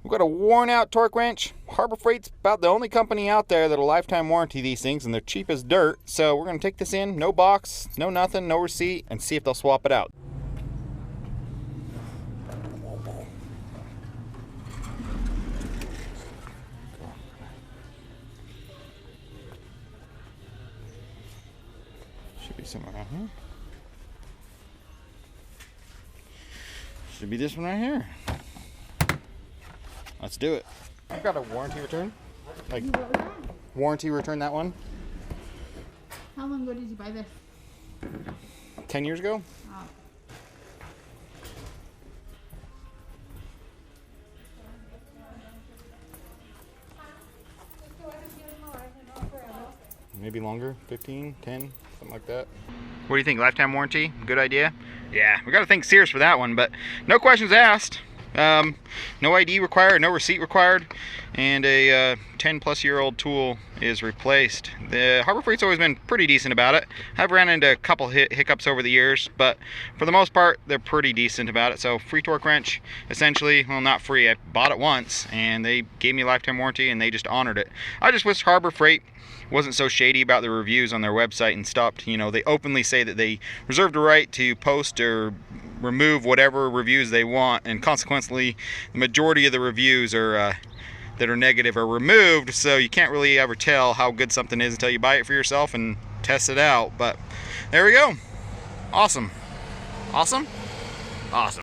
We've got a worn out torque wrench. Harbor Freight's about the only company out there that'll lifetime warranty these things, and they're cheap as dirt. So we're gonna take this in, no box, no nothing, no receipt, and see if they'll swap it out. Should be somewhere around here. Should be this one right here. Let's do it. I've got a warranty return. Like, warranty return that one. How long ago did you buy this? 10 years ago. Oh. Maybe longer, 15, 10, something like that. What do you think, lifetime warranty? Good idea? Yeah, we gotta thank Sears for that one, but no questions asked. No ID required, no receipt required, and a 10-plus-year-old tool is replaced. The Harbor Freight's always been pretty decent about it. I've ran into a couple hiccups over the years, but for the most part, they're pretty decent about it. So free torque wrench, essentially, well, not free. I bought it once, and they gave me a lifetime warranty, and they just honored it. I just wish Harbor Freight wasn't so shady about the reviews on their website and stopped, you know, they openly say that they reserve the right to post or remove whatever reviews they want, and consequently the majority of the reviews are that are negative are removed, so you can't really ever tell how good something is until you buy it for yourself and test it out. But there we go. Awesome. Awesome. Awesome.